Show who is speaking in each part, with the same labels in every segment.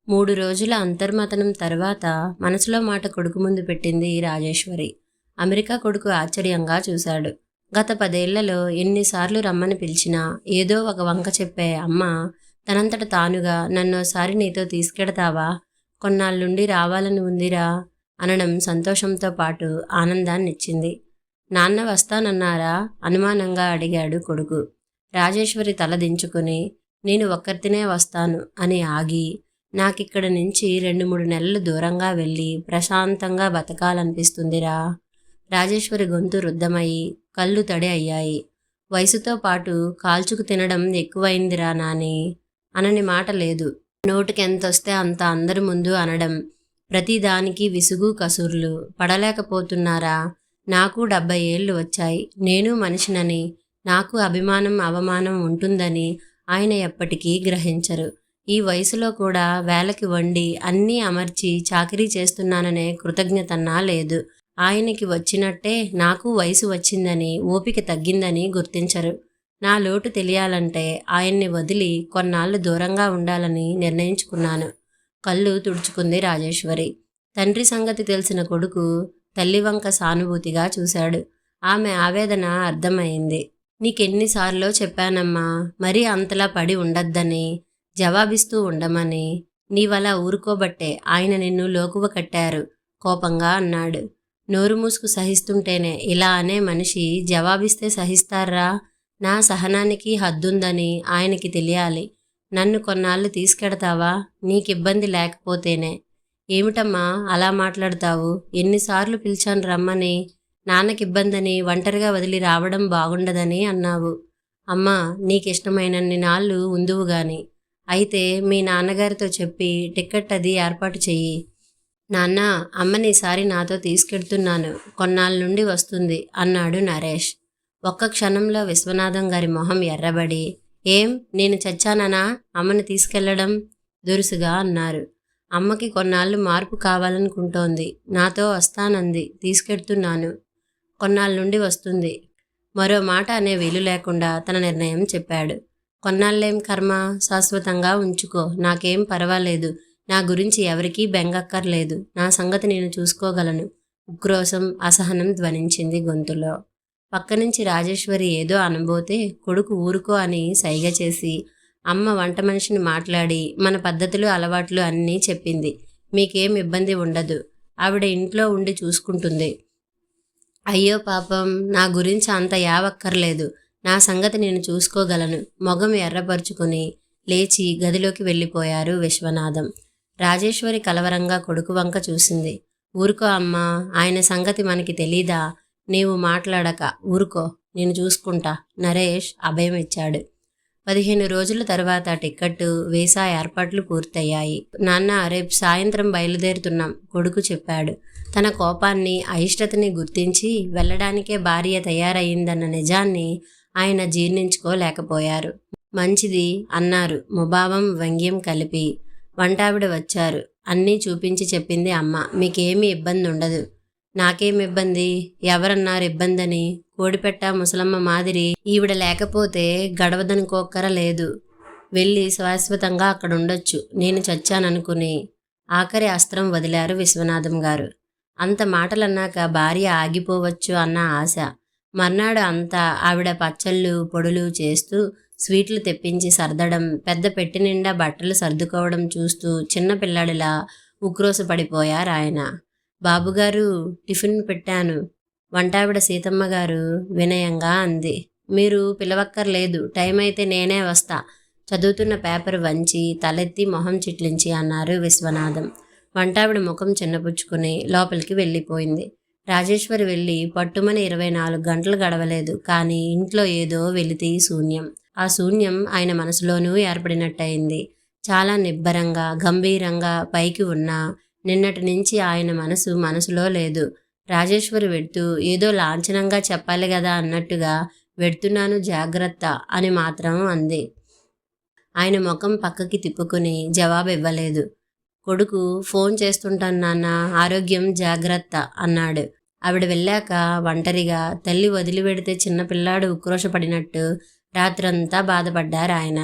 Speaker 1: 3 రోజుల అంతర్మథనం తర్వాత మనసులో మాట కొడుకు ముందు పెట్టింది రాజేశ్వరి. అమెరికా కొడుకు ఆశ్చర్యంగా చూశాడు. గత 10 ఏళ్లలో ఎన్నిసార్లు రమ్మని పిలిచినా ఏదో ఒక వంక చెప్పే అమ్మ తనంతట తానుగా నన్నోసారి నీతో తీసుకెడతావా, కొన్నాళ్ళుండి రావాలని ఉందిరా అనడం సంతోషంతో పాటు ఆనందాన్నిచ్చింది. నాన్న వస్తానన్నారా అనుమానంగా అడిగాడు కొడుకు. రాజేశ్వరి తల దించుకుని నేను ఒక్కరితినే వస్తాను అని ఆగి, నాకిక్కడ నుంచి 2-3 నెలలు దూరంగా వెళ్ళి ప్రశాంతంగా బతకాలనిపిస్తుందిరా. రాజేశ్వరి గొంతు రుద్ధమయ్యి కళ్ళు తడి అయ్యాయి. వయసుతో పాటు కాల్చుకు తినడం ఎక్కువైందిరా నాని. అనని మాట లేదు. నోటికెంతొస్తే అంత అందరి ముందు అనడం, ప్రతిదానికి విసుగు కసుర్లు. పడలేకపోతున్నారా? నాకు 70 ఏళ్ళు వచ్చాయి. నేను మనిషినని, నాకు అభిమానం అవమానం ఉంటుందని ఆయన ఎప్పటికీ గ్రహించరు. ఈ వయసులో కూడా వేళకి వండి అన్నీ అమర్చి చాకిరీ చేస్తున్నాననే కృతజ్ఞతన్నా లేదు. ఆయనకి వచ్చినట్టే నాకు వయసు వచ్చిందని, ఓపిక తగ్గిందని గుర్తించరు. నా లోటు తెలియాలంటే ఆయన్ని వదిలి కొన్నాళ్ళు దూరంగా ఉండాలని నిర్ణయించుకున్నాను. కళ్ళు తుడుచుకుంది రాజేశ్వరి. తండ్రి సంగతి తెలిసిన కొడుకు తల్లి వంక సానుభూతిగా చూశాడు. ఆమె ఆవేదన అర్థమైంది. నీకెన్నిసార్లో చెప్పానమ్మా, మరీ అంతలా పడి ఉండద్దని, జవాబిస్తూ ఉండమని. నీవలా ఊరుకోబట్టే ఆయన నిన్ను లోకువ కట్టారు కోపంగా అన్నాడు. నోరు మూసుకు సహిస్తుంటేనే ఇలా అనే మనిషి జవాబిస్తే సహిస్తారా? నా సహనానికి హద్దుందని ఆయనకి తెలియాలి. నన్ను కొన్నాళ్ళు తీసుకెడతావా? నీకిబ్బంది లేకపోతేనే. ఏమిటమ్మా అలా మాట్లాడతావు? ఎన్నిసార్లు పిలిచాను రమ్మని. నాన్నకిబ్బందని ఒంటరిగా వదిలి రావడం బాగుండదని అన్నావు. అమ్మా, నీకిష్టమైనన్ని నాళ్ళు ఉందువు గాని. అయితే మీ నాన్నగారితో చెప్పి టిక్కెట్ అది ఏర్పాటు చెయ్యి. నాన్న, అమ్మనీసారి నాతో తీసుకెడుతున్నాను, కొన్నాళ్ళ నుండి వస్తుంది అన్నాడు నరేష్. ఒక్క క్షణంలో విశ్వనాథం గారి మొహం ఎర్రబడి, ఏం నేను చచ్చాననా అమ్మని తీసుకెళ్లడం? దురుసుగా అన్నారు. అమ్మకి కొన్నాళ్ళు మార్పు కావాలనుకుంటోంది. నాతో వస్తానంది. తీసుకెడుతున్నాను. కొన్నాళ్ళ నుండి వస్తుంది. మరో మాట అనే వీలు లేకుండా తన నిర్ణయం చెప్పాడు. కొన్నాళ్ళేం కర్మ, శాశ్వతంగా ఉంచుకో. నాకేం పర్వాలేదు. నా గురించి ఎవరికీ బెంగక్కర్లేదు. నా సంగతి నేను చూసుకోగలను. ఉక్రోషం, అసహనం ధ్వనించింది గొంతులో. పక్కనుంచి రాజేశ్వరి ఏదో అనబోతే కొడుకు ఊరుకో అని సైగ చేసి, అమ్మ వంట మనిషిని మాట్లాడి మన పద్ధతులు అలవాట్లు అన్నీ చెప్పింది. మీకేం ఇబ్బంది ఉండదు. ఆవిడ ఇంట్లో ఉండి చూసుకుంటుంది. అయ్యో పాపం, నా గురించి అంత యావక్కర్లేదు. నా సంగతి నేను చూసుకోగలను. మొగం ఎర్రపరుచుకుని లేచి గదిలోకి వెళ్ళిపోయారు విశ్వనాథం. రాజేశ్వరి కలవరంగా కొడుకు వంక చూసింది. ఊరుకో అమ్మా, ఆయన సంగతి మనకి తెలీదా? నీవు మాట్లాడక ఊరుకో, నేను చూసుకుంటా. నరేష్ అభయం ఇచ్చాడు. 15 రోజుల తర్వాత టిక్కెట్టు, వీసా ఏర్పాట్లు పూర్తయ్యాయి. నాన్న, రేపు సాయంత్రం బయలుదేరుతున్నాం కొడుకు చెప్పాడు. తన కోపాన్ని, అయిష్టతని గుర్తించి వెళ్ళడానికే భార్య తయారయ్యిందన్న నిజాన్ని ఆయన జీర్ణించుకోలేకపోయారు. మంచిది అన్నారు ముభావం వ్యంగ్యం కలిపి. వంటావిడ వచ్చారు. అన్నీ చూపించి చెప్పింది అమ్మ. మీకేమీ ఇబ్బంది ఉండదు. నాకేం ఇబ్బంది? ఎవరన్నారు ఇబ్బందని? కోడిపెట్ట ముసలమ్మ మాదిరి ఈవిడ లేకపోతే గడవదనుకోక్కర లేదు. వెళ్ళి శాశ్వతంగా అక్కడుండొచ్చు. నేను చచ్చాననుకుని. ఆఖరి అస్త్రం వదిలారు విశ్వనాథం గారు. అంత మాటలన్నాక భార్య ఆగిపోవచ్చు అన్న ఆశ. మర్నాడు అంతా ఆవిడ పచ్చళ్ళు పొడులు చేస్తూ స్వీట్లు తెప్పించి సర్దడం, పెద్ద పెట్టి నిండా బట్టలు సర్దుకోవడం చూస్తూ చిన్నపిల్లాడిలా ఉక్రోసపడిపోయారాయన. బాబుగారు, టిఫిన్ పెట్టాను. వంటావిడ సీతమ్మ గారు వినయంగా అంది. మీరు పిలవక్కర్లేదు. టైం అయితే నేనే వస్తా. చదువుతున్న పేపర్ వంచి తలెత్తి మొహం చిట్లించి అన్నారు విశ్వనాథం. వంటావిడ ముఖం చిన్నపుచ్చుకుని లోపలికి వెళ్ళిపోయింది. రాజేశ్వరి వెళ్ళి పట్టుమని 24 గంటలు గడవలేదు. కానీ ఇంట్లో ఏదో వెలితి శూన్యం. ఆ శూన్యం ఆయన మనసులోనూ ఏర్పడినట్టయింది. చాలా నిబ్బరంగా, గంభీరంగా పైకి ఉన్నా నిన్నటి నుంచి ఆయన మనసులో లేదు. రాజేశ్వరి వెడుతూ ఏదో లాంఛనంగా చెప్పాలి కదా అన్నట్టుగా, వెడుతున్నాను జాగ్రత్త అని మాత్రం అంది. ఆయన ముఖం పక్కకి తిప్పుకుని జవాబు ఇవ్వలేదు. కొడుకు ఫోన్ చేస్తుంటాను నాన్న, ఆరోగ్యం జాగ్రత్త అన్నాడు. ఆవిడ వెళ్ళాక ఒంటరిగా తల్లి వదిలిపెడితే చిన్నపిల్లాడు ఉక్రోషపడినట్టు రాత్రంతా బాధపడ్డారాయన.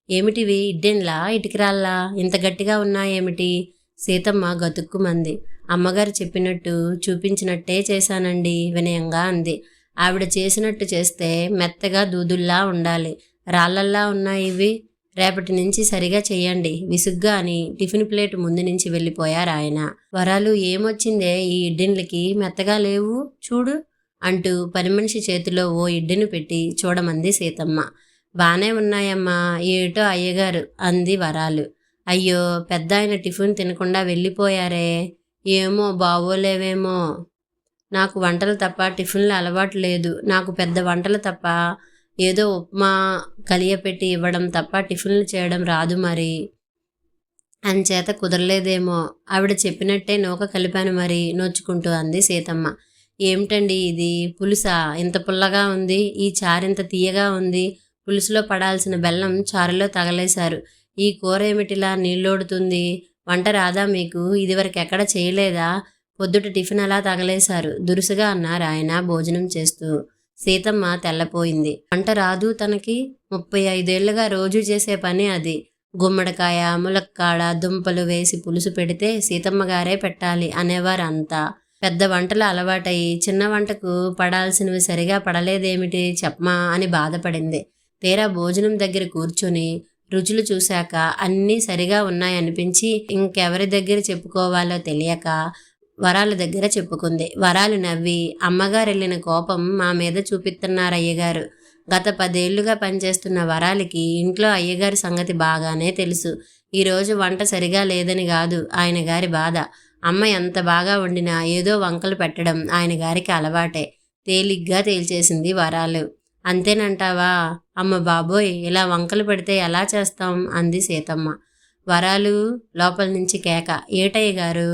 Speaker 1: ఏమిటివి, ఇడ్డెన్లా ఇటుకరాళ్ళా ఇంత గట్టిగా ఉన్నాయేమిటి? సీతమ్మ గతుక్కుమంది. అమ్మగారు చెప్పినట్టు చూపించినట్టే చేశానండి వినయంగా అంది. ఆవిడ చేసినట్టు చేస్తే మెత్తగా దూదుల్లా ఉండాలి, రాళ్ళల్లా ఉన్నాయి ఇవి. రేపటి నుంచి సరిగా చెయ్యండి విసుగ్గా అని టిఫిన్ ప్లేట్ ముందు నుంచి వెళ్ళిపోయారాయన. వరాలు, ఏమొచ్చిందే ఈ ఇడ్డిన్లకి, మెత్తగా లేవు చూడు అంటూ పనిమనిషి చేతిలో ఓ ఇడ్డిని పెట్టి చూడమంది సీతమ్మ. బానే ఉన్నాయమ్మా, ఏటో అయ్యగారు అంది వరాలు. అయ్యో, పెద్దాయన టిఫిన్ తినకుండా వెళ్ళిపోయారే. ఏమో బావోలేవేమో. నాకు వంటలు తప్ప టిఫిన్లు అలవాటు లేదు. నాకు పెద్ద వంటలు తప్ప ఏదో ఉప్మా కలియపెట్టి ఇవ్వడం తప్ప టిఫిన్లు చేయడం రాదు మరి. అంచేత కుదరలేదేమో. ఆవిడ చెప్పినట్టే నూక కలిపాను మరి నోచుకుంటూ అంది సీతమ్మ. ఏమిటండి ఇది, పులుసా? ఇంత పుల్లగా ఉంది, ఈ చారింత తీయగా ఉంది. పులుసులో పడాల్సిన బెల్లం చారులో తగలేశారు. ఈ కూర ఏమిటిలా నీళ్ళోడుతుంది? వంట రాదా మీకు? ఇదివరకు ఎక్కడ చేయలేదా? పొద్దుట టిఫిన్ అలా తగలేశారు దురుసుగా అన్నారు ఆయన భోజనం చేస్తూ. సీతమ్మ తెల్లపోయింది. వంట రాదు తనకి? 35 ఏళ్లుగా రోజు చేసే పని అది. గుమ్మడికాయ, ములక్కాడ, దుంపలు వేసి పులుసు పెడితే సీతమ్మగారే పెట్టాలి అనేవారు అంతా. పెద్ద వంటలు అలవాటయి చిన్న వంటకు పడాల్సినవి సరిగా పడలేదేమిటి చెప్పమా అని బాధపడింది. తీరా భోజనం దగ్గర కూర్చొని రుచులు చూశాక అన్నీ సరిగా ఉన్నాయనిపించి ఇంకెవరి దగ్గర చెప్పుకోవాలో తెలియక వరాల దగ్గర చెప్పుకుంది. వరాలు నవ్వి, అమ్మగారెళ్ళిన కోపం మా మీద చూపిస్తున్నారు అయ్యగారు. గత 10 ఏళ్లుగా పనిచేస్తున్న వరాలికి ఇంట్లో అయ్యగారి సంగతి బాగానే తెలుసు. ఈరోజు వంట సరిగా లేదని కాదు ఆయన గారి బాధ. అమ్మ ఎంత బాగా వండినా ఏదో వంకలు పెట్టడం ఆయన గారికి అలవాటే. తేలిగ్గా తేల్చేసింది వరాలు. అంతేనంటావా? అమ్మ బాబోయ్, ఇలా వంకలు పెడితే ఎలా చేస్తాం అంది సీతమ్మ. వరాలు లోపల నుంచి కేక. ఏటయ్య గారు,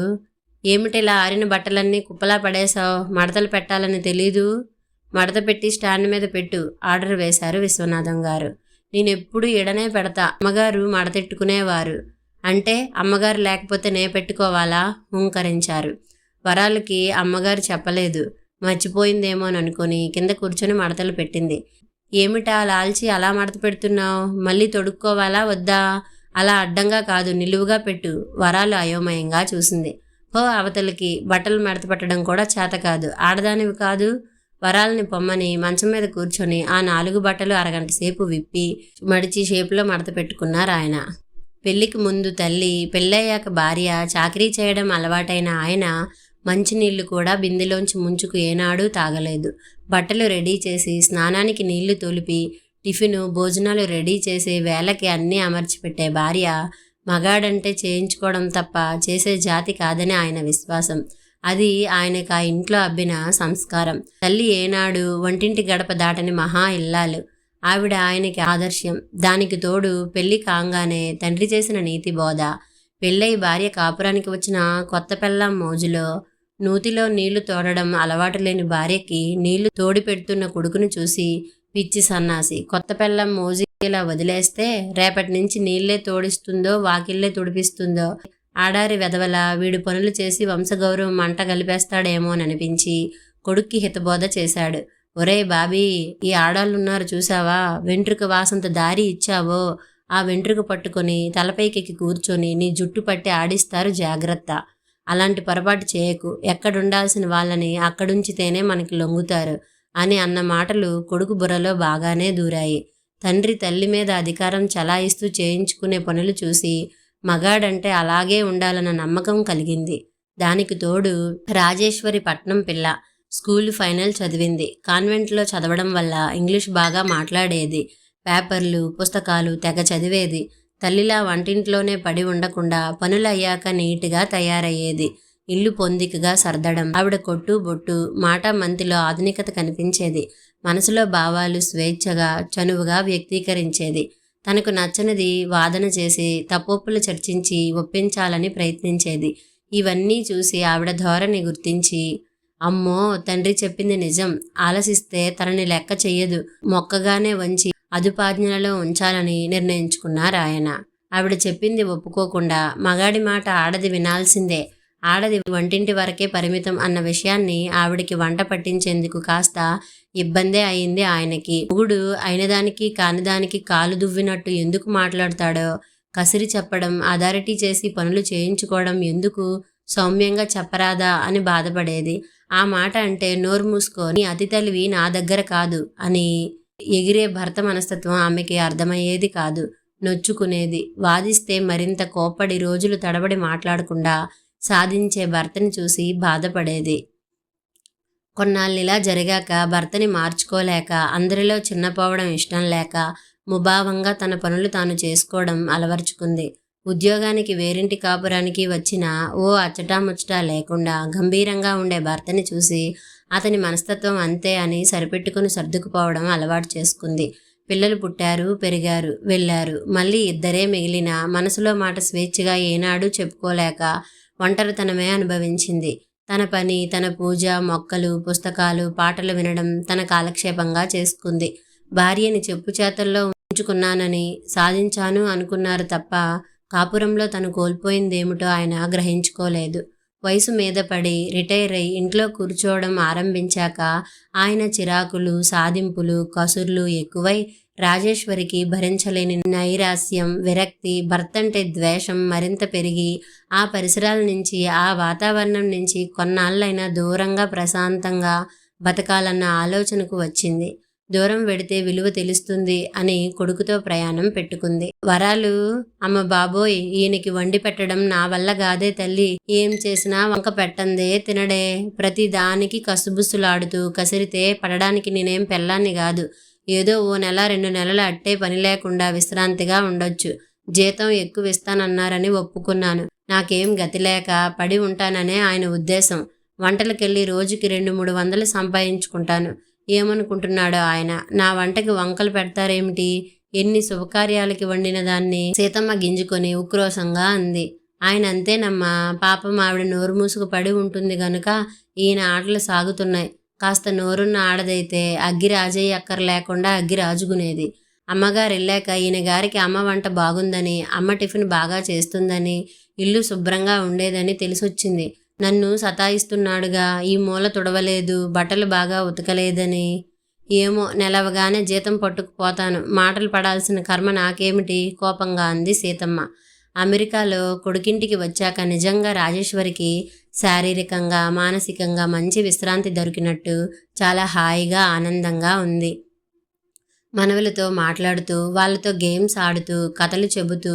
Speaker 1: ఏమిటిలా ఆరిన బట్టలన్నీ కుప్పలా పడేశావు? మడతలు పెట్టాలని తెలీదు? మడత పెట్టి స్టాండ్ మీద పెట్టు ఆర్డర్ వేశారు విశ్వనాథం గారు. నేనెప్పుడు ఎడనే పెడతా, అమ్మగారు మడతెట్టుకునేవారు. అంటే అమ్మగారు లేకపోతే నే పెట్టుకోవాలా? హుంకరించారు. వరాలకి అమ్మగారు చెప్పలేదు, మర్చిపోయిందేమోననుకొని కింద కూర్చొని మడతలు పెట్టింది. ఏమిటా లాల్చి అలా మడత పెడుతున్నావు? మళ్ళీ తొడుక్కోవాలా వద్దా? అలా అడ్డంగా కాదు, నిలువుగా పెట్టు. వరాలు అయోమయంగా చూసింది. హో అవతలికి, బట్టలు మడత పెట్టడం కూడా చేత కాదు, ఆడదానివి కాదు? వరాలని పొమ్మని మంచం మీద కూర్చొని ఆ 4 బట్టలు అరగంట సేపు విప్పి మడిచి షేపులో మడత పెట్టుకున్నారు ఆయన. పెళ్లికి ముందు తల్లి, పెళ్ళయ్యాక భార్య చాకరీ చేయడం అలవాటైన ఆయన మంచినీళ్లు కూడా బిందెలోంచి ముంచుకు ఏనాడూ తాగలేదు. బట్టలు రెడీ చేసి స్నానానికి నీళ్లు తొలిపి టిఫిను భోజనాలు రెడీ చేసి వేళకి అన్నీ అమర్చిపెట్టే భార్య మగాడంటే చేయించుకోవడం తప్ప చేసే జాతి కాదని ఆయన విశ్వాసం. అది ఆయనకు ఆ ఇంట్లో అబ్బిన సంస్కారం. తల్లి ఏనాడు వంటింటి గడప దాటని మహా ఇల్లాలు. ఆవిడ ఆయనకి ఆదర్శం. దానికి తోడు పెళ్లి కాంగానే తండ్రి చేసిన నీతి బోధ. పెళ్ళై భార్య కాపురానికి వచ్చిన కొత్త పెళ్ళాం మోజులో నూతిలో నీళ్లు తోడడం అలవాటు లేని భార్యకి నీళ్లు తోడి పెడుతున్న కొడుకును చూసి పిచ్చి సన్నాసి, కొత్త పెళ్ళాం మోజు ఇలా వదిలేస్తే రేపటి నుంచి నీళ్లే తోడిస్తుందో వాకిళ్లే తుడిపిస్తుందో, ఆడారి వెధవల వీడు పనులు చేసి వంశగౌరవం మంట కలిపేస్తాడేమోననిపించి కొడుక్కి హితబోధ చేశాడు. ఒరే బాబీ, ఈ ఆడాళ్ళున్నారు చూసావా, వెంట్రుక వాసంత దారి ఇచ్చావో ఆ వెంట్రుక పట్టుకొని తలపైకెక్కి కూర్చొని నీ జుట్టు పట్టి ఆడిస్తారు, జాగ్రత్త. అలాంటి పొరపాటు చేయకు. ఎక్కడుండాల్సిన వాళ్ళని అక్కడుంచితేనే మనకి లొంగుతారు అని అన్న మాటలు కొడుకు బుర్రలో బాగానే దూరాయి. తండ్రి తల్లి మీద అధికారం చలాయిస్తూ చేయించుకునే పనులు చూసి మగాడంటే అలాగే ఉండాలన్న నమ్మకం కలిగింది. దానికి తోడు రాజేశ్వరి పట్నం పిల్ల. స్కూలు ఫైనల్ చదివింది. కాన్వెంట్లో చదవడం వల్ల ఇంగ్లీష్ బాగా మాట్లాడేది. పేపర్లు పుస్తకాలు తెగ చదివేది. తల్లిలా వంటింట్లోనే పడి ఉండకుండా పనులయ్యాక నీట్గా తయారయ్యేది. ఇల్లు పొందికగా సర్దడం, ఆవిడ కొట్టు బొట్టు మాట మంతిలో ఆధునికత కనిపించేది. మనసులో భావాలు స్వేచ్ఛగా చనువుగా వ్యక్తీకరించేది. తనకు నచ్చనిది వాదన చేసి తప్పొప్పులు చర్చించి ఒప్పించాలని ప్రయత్నించేది. ఇవన్నీ చూసి ఆవిడ ధోరణి గుర్తించి, అమ్మో తండ్రి చెప్పింది నిజం, ఆలసిస్తే తనని లెక్క చెయ్యదు, మొక్కగానే వంచి అదుపాజ్ఞలలో ఉంచాలని నిర్ణయించుకున్నారాయన. ఆవిడ చెప్పింది ఒప్పుకోకుండా మగాడి మాట ఆడది వినాల్సిందే ఆడది వంటింటి వరకే పరిమితం అన్న విషయాన్ని ఆవిడికి వంట పట్టించేందుకు కాస్త ఇబ్బందే అయింది ఆయనకి. మొగుడు అయినదానికి కానిదానికి కాలు దువ్వినట్టు ఎందుకు మాట్లాడతాడో కసిరి చెప్పడం, అథారిటీ చేసి పనులు చేయించుకోవడం ఎందుకు, సౌమ్యంగా చెప్పరాదా అని బాధపడేది. ఆ మాట అంటే నోరు మూసుకో, నీ అతి తెలివి నా దగ్గర కాదు అని ఎగిరే భర్త మనస్తత్వం ఆమెకి అర్థమయ్యేది కాదు. నొచ్చుకునేది. వాదిస్తే మరింత కోప్పడి రోజులు తడబడి మాట్లాడకుండా సాధించే భర్తని చూసి బాధపడేది. కొన్నాళ్ళిలా జరిగాక భర్తని మార్చుకోలేక, అందరిలో చిన్నపోవడం ఇష్టం లేక ముభావంగా తన పనులు తాను చేసుకోవడం అలవర్చుకుంది. ఉద్యోగానికి వేరింటి కాపురానికి వచ్చిన ఓ అచ్చటాముచ్చటా లేకుండా గంభీరంగా ఉండే భర్తని చూసి అతని మనస్తత్వం అంతే అని సరిపెట్టుకుని సర్దుకుపోవడం అలవాటు చేసుకుంది. పిల్లలు పుట్టారు, పెరిగారు, వెళ్ళారు. మళ్ళీ ఇద్దరే మిగిలిన మనసులో మాట స్వేచ్ఛగా ఏనాడూ చెప్పుకోలేక ఒంటరితనమే అనుభవించింది. తన పని, తన పూజ, మొక్కలు, పుస్తకాలు, పాటలు వినడం తన కాలక్షేపంగా చేసుకుంది. భార్యని చెప్పు చేతల్లో ఉంచుకున్నానని సాధించాను అనుకున్నారు తప్ప కాపురంలో తను కోల్పోయిందేమిటో ఆయన గ్రహించుకోలేదు. వయసు మీద పడి రిటైర్ అయి ఇంట్లో కూర్చోవడం ఆరంభించాక ఆయన చిరాకులు, సాధింపులు, కసుర్లు ఎక్కువై రాజేశ్వరికి భరించలేని నైరాస్యం, విరక్తి, భర్తంటే ద్వేషం మరింత పెరిగి ఆ పరిసరాల నుంచి, ఆ వాతావరణం నుంచి కొన్నాళ్ళైనా దూరంగా ప్రశాంతంగా బతకాలన్న ఆలోచనకు వచ్చింది. దూరం వెడితే విలువ తెలుస్తుంది అని కొడుకుతో ప్రయాణం పెట్టుకుంది. వరాలు, అమ్మ బాబోయ్, ఈయనకి వండి పెట్టడం నా వల్ల గాదే తల్లి, ఏం చేసినా వంక పెట్టందే తినడే, ప్రతి దానికి కసుబుసులాడుతూ కసిరితే పడడానికి నేనేం పెళ్ళాన్ని కాదు, ఏదో ఓ నెల 2 నెలలు అట్టే పని లేకుండా విశ్రాంతిగా ఉండొచ్చు, జీతం ఎక్కువ ఇస్తానన్నారని ఒప్పుకున్నాను, నాకేం గతి లేక పడి ఉంటాననే ఆయన ఉద్దేశం, వంటలకెళ్ళి రోజుకి 200-300 సంపాదించుకుంటాను, ఏమనుకుంటున్నాడో ఆయన, నా వంటకి వంకలు పెడతారేమిటి, ఎన్ని శుభకార్యాలకి వండిన దాన్ని సీతమ్మ గింజుకొని ఉక్రోషంగా అంది. ఆయన అంతేనమ్మా, పాపం ఆవిడ నోరు మూసుకు పడి ఉంటుంది గనుక ఈయన ఆటలు సాగుతున్నాయి, కాస్త నోరున్న ఆడదైతే అగ్గి రాజయ్య అక్కర లేకుండా అగ్గి రాజుకునేది. అమ్మగారు వెళ్ళాక ఈయన గారికి అమ్మ వంట బాగుందని, అమ్మ టిఫిన్ బాగా చేస్తుందని, ఇల్లు శుభ్రంగా ఉండేదని తెలిసొచ్చింది. నన్ను సతాయిస్తున్నాడుగా, ఈ మూల తుడవలేదు, బట్టలు బాగా ఉతకలేదని. ఏమో, నెలవగానే జీతం పట్టుకుపోతాను, మాటలు పడాల్సిన కర్మ నాకేమిటి, కోపంగా అంది సీతమ్మ. అమెరికాలో కొడుకింటికి వచ్చాక నిజంగా రాజేశ్వరికి శారీరకంగా, మానసికంగా మంచి విశ్రాంతి దొరికినట్టు చాలా హాయిగా, ఆనందంగా ఉంది. మనవలతో మాట్లాడుతూ, వాళ్ళతో గేమ్స్ ఆడుతూ, కథలు చెబుతూ,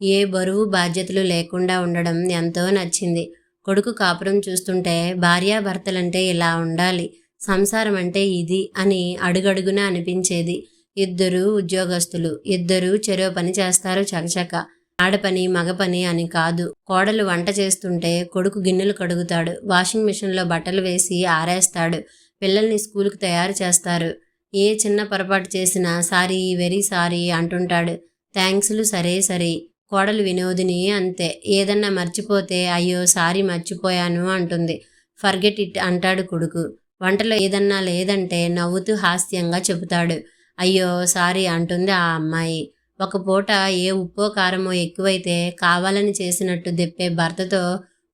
Speaker 1: ఏ బరువు బాధ్యతలు లేకుండా ఉండడం ఎంతో నచ్చింది. కొడుకు కాపురం చూస్తుంటే భార్యాభర్తలంటే ఇలా ఉండాలి, సంసారం అంటే ఇది అని అడుగడుగునా అనిపించేది. ఇద్దరు ఉద్యోగస్తులు, ఇద్దరు చెరో పని చేస్తారు చకచక. ఆడపని మగపని అని కాదు. కోడలు వంట చేస్తుంటే కొడుకు గిన్నెలు కడుగుతాడు, వాషింగ్ మిషన్లో బట్టలు వేసి ఆరేస్తాడు, పిల్లల్ని స్కూల్కి తయారు చేస్తారు. ఏ చిన్న పొరపాటు చేసినా సారీ, వెరీ సారీ అంటుంటాడు. థ్యాంక్స్లు సరే సరే. కోడలు వినోదిని అంతే, ఏదన్నా మర్చిపోతే అయ్యో సారీ మర్చిపోయాను అంటుంది. ఫర్గెట్ ఇట్ అంటాడు కొడుకు. వంటలో ఏదన్నా లేదంటే నవ్వుతూ హాస్యంగా చెబుతాడు. అయ్యో సారీ అంటుంది ఆ అమ్మాయి. ఒక పూట ఏ ఉప్పో కారమో ఎక్కువైతే కావాలని చేసినట్టు దెప్పే భర్తతో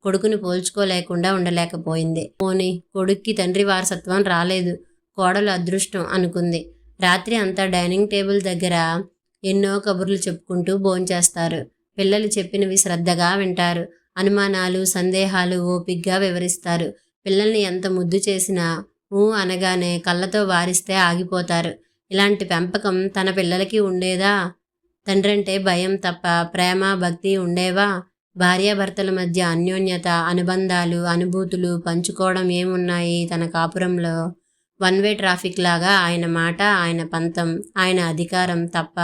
Speaker 1: కొడుకుని పోల్చుకోలేకుండా ఉండలేకపోయింది. పోనీ కొడుక్కి తండ్రి వారసత్వం రాలేదు, కోడలు అదృష్టం అనుకుంది. రాత్రి అంతా డైనింగ్ టేబుల్ దగ్గర ఎన్నో కబుర్లు చెప్పుకుంటూ భోంచేస్తారు. పిల్లలు చెప్పినవి శ్రద్ధగా వింటారు. అనుమానాలు, సందేహాలు ఓపిగ్గా వివరిస్తారు. పిల్లల్ని ఎంత ముద్దు చేసినా అనగానే కళ్ళతో వారిస్తే ఆగిపోతారు. ఇలాంటి పెంపకం తన పిల్లలకి ఉండేదా? తండ్రంటే భయం తప్ప ప్రేమ, భక్తి ఉండేవా? భార్యాభర్తల మధ్య అన్యోన్యత, అనుబంధాలు, అనుభూతులు పంచుకోవడం ఏమున్నాయి తన కాపురంలో? 1 వే ట్రాఫిక్ లాగా ఆయన మాట, ఆయన పంతం, ఆయన అధికారం తప్ప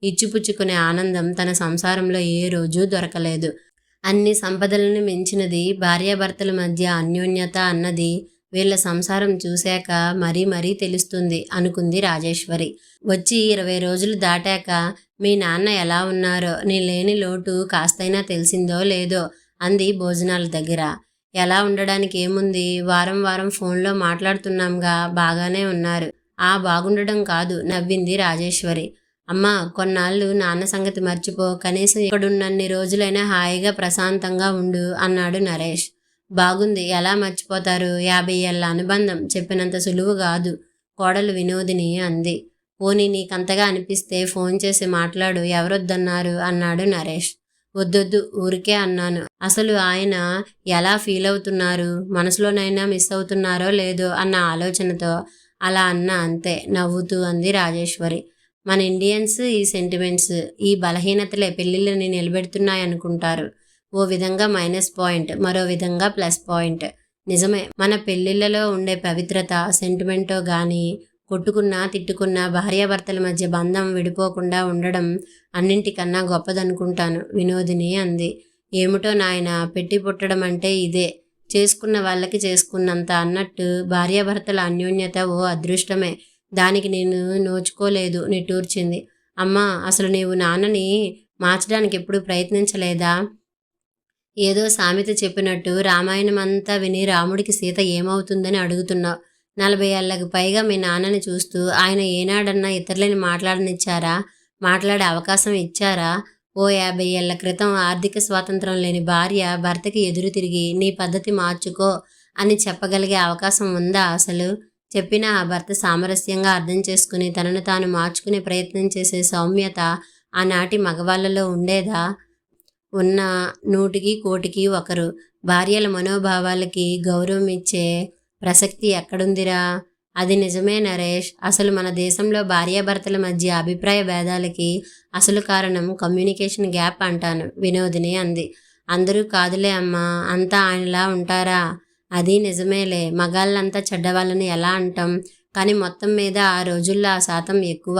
Speaker 1: ఇచ్చిపుచ్చుకునే ఆనందం తన సంసారంలో ఏ రోజూ దొరకలేదు. అన్ని సంపదలను మించినది భార్యాభర్తల మధ్య అన్యోన్యత అన్నది వీళ్ళ సంసారం చూశాక మరీ మరీ తెలుస్తుంది అనుకుంది రాజేశ్వరి. వచ్చి 20 రోజులు దాటాక మీ నాన్న ఎలా ఉన్నారో, నీ లేని లోటు కాస్తైనా తెలిసిందో లేదో అంది భోజనాల దగ్గర. ఎలా ఉండడానికి ఏముంది, వారం వారం ఫోన్లో మాట్లాడుతున్నాంగా, బాగానే ఉన్నారు. బాగుండడం కాదు, నవ్వింది రాజేశ్వరి. అమ్మా, కొన్నాళ్ళు నాన్న సంగతి మర్చిపో, కనీసం ఇక్కడున్నన్ని రోజులైనా హాయిగా ప్రశాంతంగా ఉండు అన్నాడు నరేష్. బాగుంది, ఎలా మర్చిపోతారు? 50 ఏళ్ల అనుబంధం చెప్పినంత సులువు కాదు, కోడలు వినోదిని అంది. పోనీ నీకంతగా అనిపిస్తే ఫోన్ చేసి మాట్లాడు, ఎవరొద్దన్నారు అన్నాడు నరేష్. వద్దొద్దు, ఊరికే అన్నాను. అసలు ఆయన ఎలా ఫీల్ అవుతున్నారు, మనసులోనైనా మిస్ అవుతున్నారో లేదో అన్న ఆలోచనతో అలా అన్నా అంతే, నవ్వుతూ అంది రాజేశ్వరి. మన ఇండియన్స్ ఈ సెంటిమెంట్స్, ఈ బలహీనతలే పెళ్ళిళ్ళని నిలబెడుతున్నాయనుకుంటారు. ఓ విధంగా మైనస్ పాయింట్, మరో విధంగా ప్లస్ పాయింట్. నిజమే, మన పెళ్ళిళ్ళలో ఉండే పవిత్రత, సెంటిమెంటో గానీ కొట్టుకున్నా తిట్టుకున్నా భార్యాభర్తల మధ్య బంధం విడిపోకుండా ఉండడం అన్నింటికన్నా గొప్పదనుకుంటాను వినోదిని అంది. ఏమిటో నాయన, పెట్టి పుట్టడం అంటే ఇదే, చేసుకున్న వాళ్ళకి చేసుకున్నంత అన్నట్టు భార్యాభర్తల అన్యోన్యత ఓ అదృష్టమే, దానికి నేను నోచుకోలేదు నిట్టూర్చింది. అమ్మా, అసలు నీవు నాన్నని మార్చడానికి ఎప్పుడు ప్రయత్నించలేదా? ఏదో సామెత చెప్పినట్టు రామాయణం అంతా విని రాముడికి సీత ఏమవుతుందని అడుగుతున్నావు. 40 ఏళ్లకు పైగా మీ నాన్నని చూస్తూ ఆయన ఏనాడన్నా ఇతరులని మాట్లాడనిచ్చారా? మాట్లాడే అవకాశం ఇచ్చారా? ఓ 50 ఏళ్ల క్రితం ఆర్థిక స్వాతంత్రం లేని భార్య భర్తకి ఎదురు తిరిగి నీ పద్ధతి మార్చుకో అని చెప్పగలిగే అవకాశం ఉందా అసలు? చెప్పినా ఆ భర్త సామరస్యంగా అర్థం చేసుకుని తనను తాను మార్చుకునే ప్రయత్నం చేసే సౌమ్యత ఆనాటి మగవాళ్ళలో ఉండేదా? ఉన్న 100కి 1,00,00,000 ఒకరు. భార్యల మనోభావాలకి గౌరవం ఇచ్చే ప్రసక్తి ఎక్కడుందిరా? అది నిజమే నరేష్. అసలు మన దేశంలో భార్యాభర్తల మధ్య అభిప్రాయ భేదాలకి అసలు కారణం కమ్యూనికేషన్ గ్యాప్ అంటాను వినోదిని అంది. అందరూ కాదులే అమ్మా, అంతా ఆయనలా ఉంటారా? అది నిజమేలే, మగాళ్ళంతా చెడ్డవాళ్ళని ఎలా అంటాం? కానీ మొత్తం మీద ఆ రోజుల్లో ఆ శాతం ఎక్కువ.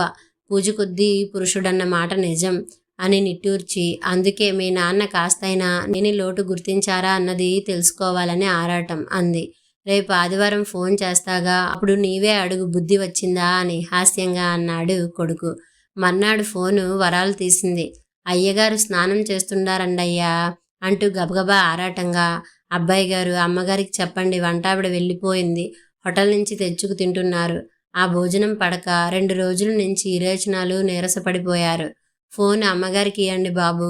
Speaker 1: పూజ కొద్దీ పురుషుడన్న మాట నిజం అని నిట్టూర్చి, అందుకే మీ నాన్న కాస్తైనా నేను లోటు గుర్తించారా అన్నది తెలుసుకోవాలని ఆరాటం అంది. రేపు ఆదివారం ఫోన్ చేస్తాగా, అప్పుడు నీవే అడుగు, బుద్ధి వచ్చిందా అని హాస్యంగా అన్నాడు కొడుకు. మర్నాడు ఫోను వరాలు తీసింది. అయ్యగారు స్నానం చేస్తుండారండయ్యా అంటూ గబగబా ఆరాటంగా. అబ్బాయి గారు, అమ్మగారికి చెప్పండి, వంటావిడ వెళ్ళిపోయింది, హోటల్ నుంచి తెచ్చుకు తింటున్నారు. ఆ భోజనం పడక 2 రోజుల నుంచి విరేచనాలు నీరసపడిపోయారు. ఫోన్ అమ్మగారికి ఇయ్యండి బాబు,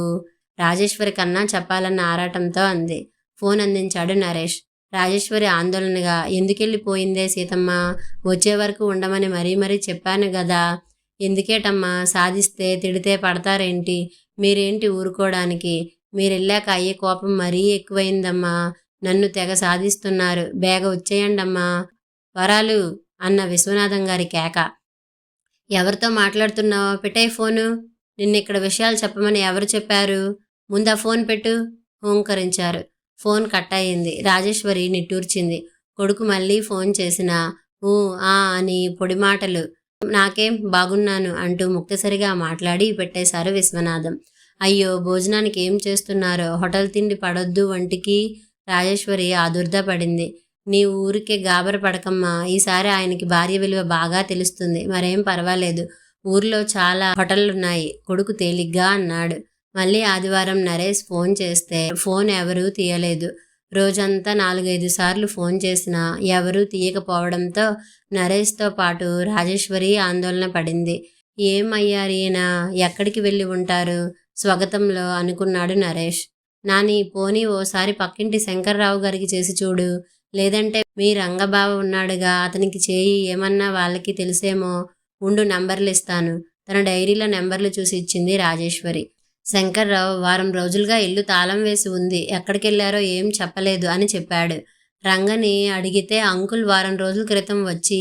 Speaker 1: రాజేశ్వరి కన్నా చెప్పాలన్న ఆరాటంతో అంది. ఫోన్ అందించాడు నరేష్. రాజేశ్వరి ఆందోళనగా, ఎందుకెళ్ళిపోయిందే సీతమ్మ? వచ్చే వరకు ఉండమని మరీ చెప్పాను గదా. ఎందుకేటమ్మా, సాధిస్తే తిడితే పడతారేంటి? మీరేంటి ఊరుకోవడానికి? మీరెళ్ళాక అయ్యే కోపం మరీ ఎక్కువైందమ్మా. నన్ను తెగ సాధిస్తున్నారు, బేగ వచ్చేయండమ్మా. వరాలు అన్న విశ్వనాథం గారి కేక. ఎవరితో మాట్లాడుతున్నావు? పెట్టే ఫోను. నిన్నిక్కడ విషయాలు చెప్పమని ఎవరు చెప్పారు? ముందా ఫోన్ పెట్టు హూంకరించారు. ఫోన్ కట్ అయింది. రాజేశ్వరి నిట్టూర్చింది. కొడుకు మళ్ళీ ఫోన్ చేసినా ఊ ఆ అని పొడి మాటలు. నాకేం, బాగున్నాను అంటూ ముక్తసరిగా మాట్లాడి పెట్టేశారు విశ్వనాథం. అయ్యో, భోజనానికి ఏం చేస్తున్నారో? హోటల్ తిండి పడొద్దు వంటికి. రాజేశ్వరి ఆదుర్దా పడింది. నీ ఊరికే గాబర పడకమ్మా, ఈసారి ఆయనకి భార్య విలువ బాగా తెలుస్తుంది. మరేం పర్వాలేదు, ఊర్లో చాలా హోటళ్లున్నాయి కొడుకు తేలిగ్గా అన్నాడు. మళ్ళీ ఆదివారం నరేష్ ఫోన్ చేస్తే ఫోన్ ఎవరూ తీయలేదు. రోజంతా 4-5 సార్లు ఫోన్ చేసినా ఎవరూ తీయకపోవడంతో నరేష్తో పాటు రాజేశ్వరి ఆందోళన పడింది. ఏం అయ్యారీయన, ఎక్కడికి వెళ్ళి ఉంటారు? స్వగతంలో అనుకున్నాడు నరేష్. నాని, పోనీ ఓసారి పక్కింటి శంకర్రావు గారికి చేసి చూడు, లేదంటే మీ రంగబావ ఉన్నాడుగా, అతనికి చేయి, ఏమన్నా వాళ్ళకి తెలిసేమో. ఉండు, నంబర్లు ఇస్తాను. తన డైరీలో నెంబర్లు చూసి ఇచ్చింది రాజేశ్వరి. శంకర్రావు వారం రోజులుగా ఇల్లు తాళం వేసి ఉంది, ఎక్కడికెళ్లారో ఏం చెప్పలేదు అని చెప్పాడు. రంగని అడిగితే అంకుల్ వారం రోజుల క్రితం వచ్చి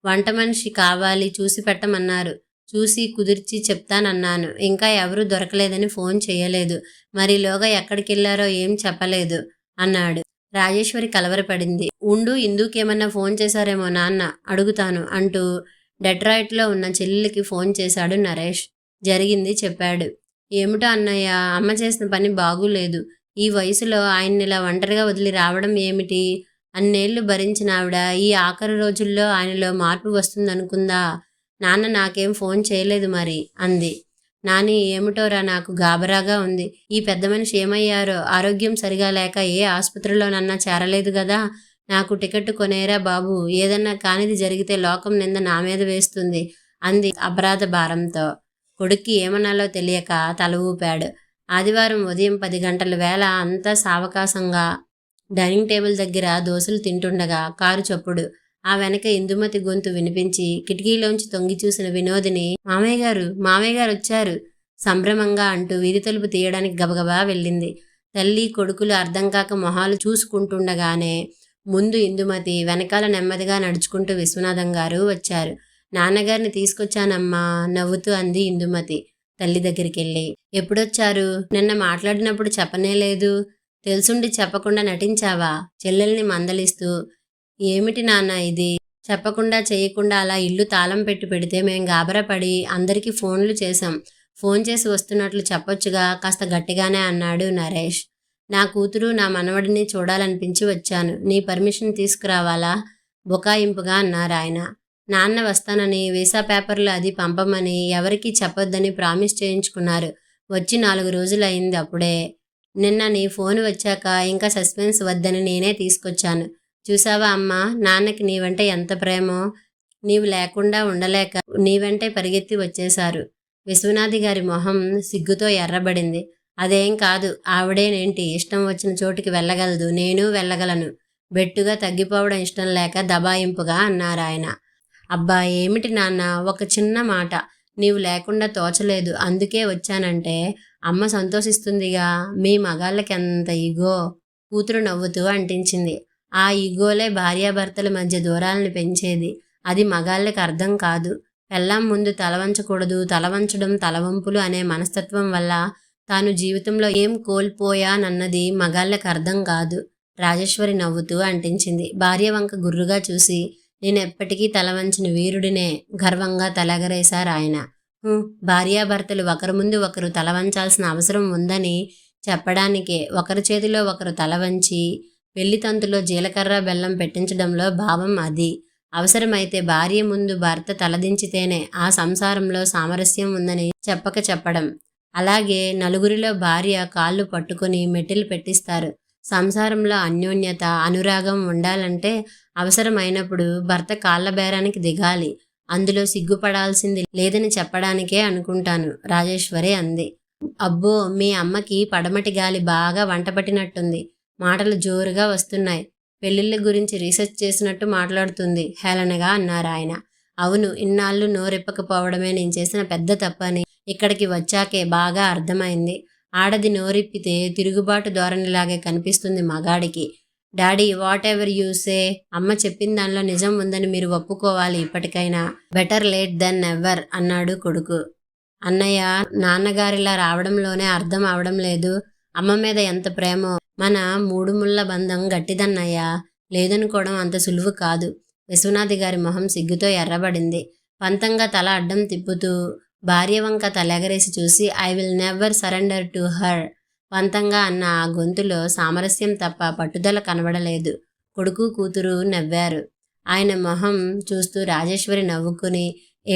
Speaker 1: వంట మనిషి కావాలి, చూసి పెట్టమన్నారు. చూసి కుదిర్చి చెప్తానన్నాను. ఇంకా ఎవరూ దొరకలేదని ఫోన్ చేయలేదు. మరిలోగా ఎక్కడికెళ్లారో ఏం చెప్పలేదు అన్నాడు. రాజేశ్వరి కలవరపడింది. ఉండు, ఇందుకేమన్నా ఫోన్ చేశారేమో నాన్న, అడుగుతాను అంటూ డెట్రాయిట్లో ఉన్న చెల్లెలికి ఫోన్ చేశాడు నరేష్. జరిగింది చెప్పాడు. ఏమిటో అన్నయ్య, అమ్మ చేసిన పని బాగూలేదు. ఈ వయసులో ఆయన్నిలా ఒంటరిగా వదిలి రావడం ఏమిటి? అన్నేళ్లు భరించిన ఆవిడ ఈ ఆఖరి రోజుల్లో ఆయనలో మార్పు వస్తుందనుకుందా? నాన్న నాకేం ఫోన్ చేయలేదు మరి అంది. నాని, ఏమిటోరా, నాకు గాబరాగా ఉంది. ఈ పెద్ద మనిషి ఏమయ్యారో? ఆరోగ్యం సరిగా లేక ఏ ఆసుపత్రిలోనన్నా చేరలేదు గదా. నాకు టికెట్ కొనేరా బాబు, ఏదన్నా కానిది జరిగితే లోకం నింద నా మీద వేస్తుంది అంది అపరాధ భారంతో. కొడుక్కి ఏమనాలో తెలియక తల ఊపాడు. ఆదివారం ఉదయం 10 గంటల వేళ అంతా సావకాశంగా డైనింగ్ టేబుల్ దగ్గర దోశలు తింటుండగా కారు చప్పుడు. ఆ వెనక ఇందుమతి గొంతు వినిపించి కిటికీలోంచి తొంగి చూసిన వినోదిని మామయ్య గారు వచ్చారు సంభ్రమంగా అంటూ వీధి తలుపు తీయడానికి గబగబా వెళ్ళింది. తల్లి కొడుకులు అర్థం కాక మొహాలు చూసుకుంటుండగానే ముందు ఇందుమతి, వెనకాల నెమ్మదిగా నడుచుకుంటూ విశ్వనాథం గారు వచ్చారు. నాన్నగారిని తీసుకొచ్చానమ్మా నవ్వుతూ అంది ఇందుమతి తల్లి దగ్గరికి వెళ్ళి. ఎప్పుడొచ్చారు? నిన్న మాట్లాడినప్పుడు చెప్పనే లేదు. తెలుసుండి చెప్పకుండా నటించావా? చెల్లెల్ని మందలిస్తూ. ఏమిటి నాన్న ఇది? చెప్పకుండా చేయకుండా అలా ఇల్లు తాళం పెడితే మేం గాబరాపడి అందరికీ ఫోన్లు చేశాం. ఫోన్ చేసి వస్తున్నట్లు చెప్పొచ్చుగా కాస్త గట్టిగానే అన్నాడు నరేష్. నా కూతురు నా మనవడిని చూడాలనిపించి వచ్చాను. నీ పర్మిషన్ తీసుకురావాలా? బుకాయింపుగా అన్నారు ఆయన. నాన్న వస్తానని వీసా పేపర్లు అది పంపమని ఎవరికీ చెప్పొద్దని ప్రామిస్ చేయించుకున్నారు. వచ్చి 4 రోజులయింది అప్పుడే. నిన్న నీ ఫోన్ వచ్చాక ఇంకా సస్పెన్స్ వద్దని నేనే తీసుకొచ్చాను. చూసావా అమ్మా, నాన్నకి నీవంటే ఎంత ప్రేమో. నీవు లేకుండా ఉండలేక నీ వెంటే పరిగెత్తి వచ్చేశారు. విశ్వనాథి గారి మొహం సిగ్గుతో ఎర్రబడింది. అదేం కాదు, ఆవిడేనేంటి ఇష్టం వచ్చిన చోటుకి వెళ్ళగలదు, నేను వెళ్ళగలను. బెట్టుగా తగ్గిపోవడం ఇష్టం లేక దబాయింపుగా అన్నారాయన. అబ్బా ఏమిటి నాన్న, ఒక చిన్న మాట. నీవు లేకుండా తోచలేదు, అందుకే వచ్చానంటే అమ్మ సంతోషిస్తుందిగా. మీ మగాళ్ళకెంత ఇగో, కూతురు నవ్వుతూ అంటించింది. ఆ ఇగోలే భార్యాభర్తల మధ్య దూరాలను పెంచేది. అది మగాళ్ళకి అర్థం కాదు. పెళ్ళాం ముందు తలవంచకూడదు, తలవంచడం తలవంపులు అనే మనస్తత్వం వల్ల తాను జీవితంలో ఏం కోల్పోయానన్నది మగాళ్ళకి అర్థం కాదు. రాజేశ్వరి నవ్వుతూ అంటించింది. భార్య వంక గుర్రుగా చూసి, నేనెప్పటికీ తలవంచిన వీరుడినే గర్వంగా తలెగరేశారాయన. భార్యాభర్తలు ఒకరి ముందు ఒకరు తలవంచాల్సిన అవసరం ఉందని చెప్పడానికే ఒకరి చేతిలో ఒకరు తలవంచి పెళ్లి తంతులో జీలకర్ర బెల్లం పెట్టించడంలో భావం అది. అవసరమైతే భార్య ముందు భర్త తలదించితేనే ఆ సంసారంలో సామరస్యం ఉందని చెప్పడం. అలాగే నలుగురిలో భార్య కాళ్ళు పట్టుకొని మెట్టిలు పెట్టిస్తారు. సంసారంలో అన్యోన్యత, అనురాగం ఉండాలంటే అవసరమైనప్పుడు భర్త కాళ్ళ బేరానికి దిగాలి. అందులో సిగ్గుపడాల్సింది లేదని చెప్పడానికే అనుకుంటాను, రాజేశ్వరి అంది. అబ్బో, మీ అమ్మకి పడమటి గాలి బాగా వంటపట్టినట్టుంది. మాటలు జోరుగా వస్తున్నాయి. పెళ్లిళ్ళ గురించి రీసెర్చ్ చేసినట్టు మాట్లాడుతుంది హేళనగా అన్నారాయన. అవును, ఇన్నాళ్ళు నోరెప్పకపోవడమే నేను చేసిన పెద్ద తప్పని ఇక్కడికి వచ్చాకే బాగా అర్థమైంది. ఆడది నోరిప్పితే తిరుగుబాటు ధోరణిలాగే కనిపిస్తుంది మగాడికి. Daddy, whatever you say, అమ్మ చెప్పిన దానిలో నిజం ఉందని మీరు ఒప్పుకోవాలి ఇప్పటికైనా. బెటర్ లేట్ దెన్ నెవర్ అన్నాడు కొడుకు. అన్నయ్య, నాన్నగారిలా రావడంలోనే అర్థం అవడం లేదు. అమ్మ మీద ఎంత ప్రేమో. మన 3 ముళ్ళ బంధం గట్టిదన్నయ్యా, లేదనుకోవడం అంత సులువు కాదు. విశ్వనాథి గారి మొహం సిగ్గుతో ఎర్రబడింది. పంతంగా తల అడ్డం తిప్పుతూ భార్య వంక తలెగరేసి చూసి, I will never surrender to her పంతంగా అన్న ఆ గొంతులో సామరస్యం తప్ప పట్టుదల కనబడలేదు. కొడుకు కూతురు నవ్వారు. ఆయన మొహం చూస్తూ రాజేశ్వరి నవ్వుకుని,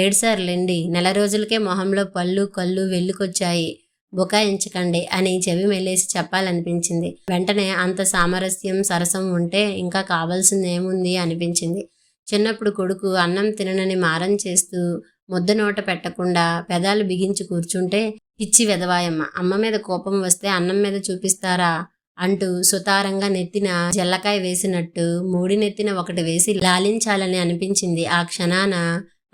Speaker 1: ఏడ్సార్లేండి, 4 రోజులకే మొహంలో పళ్ళు కళ్ళు వెళ్ళుకొచ్చాయి, బుకాయించకండి అని చెవి మెల్లేసి చెప్పాలనిపించింది. వెంటనే అంత సామరస్యం సరసం ఉంటే ఇంకా కావాల్సింది ఏముంది అనిపించింది. చిన్నప్పుడు కొడుకు అన్నం తిననని మారం చేస్తూ ముద్ద నోట పెట్టకుండా పెదాలు బిగించి కూర్చుంటే, ఇచ్చి వెదవాయమ్మ, అమ్మ మీద కోపం వస్తే అన్నం మీద చూపిస్తారా అంటూ సుతారంగా నెత్తిన జల్లకాయ వేసినట్టు మూడి నెత్తిన ఒకటి వేసి లాలించాలని అనిపించింది ఆ క్షణాన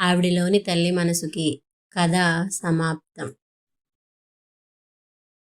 Speaker 1: ఆవిడిలోని తల్లి మనసుకి. కథ సమాప్తం.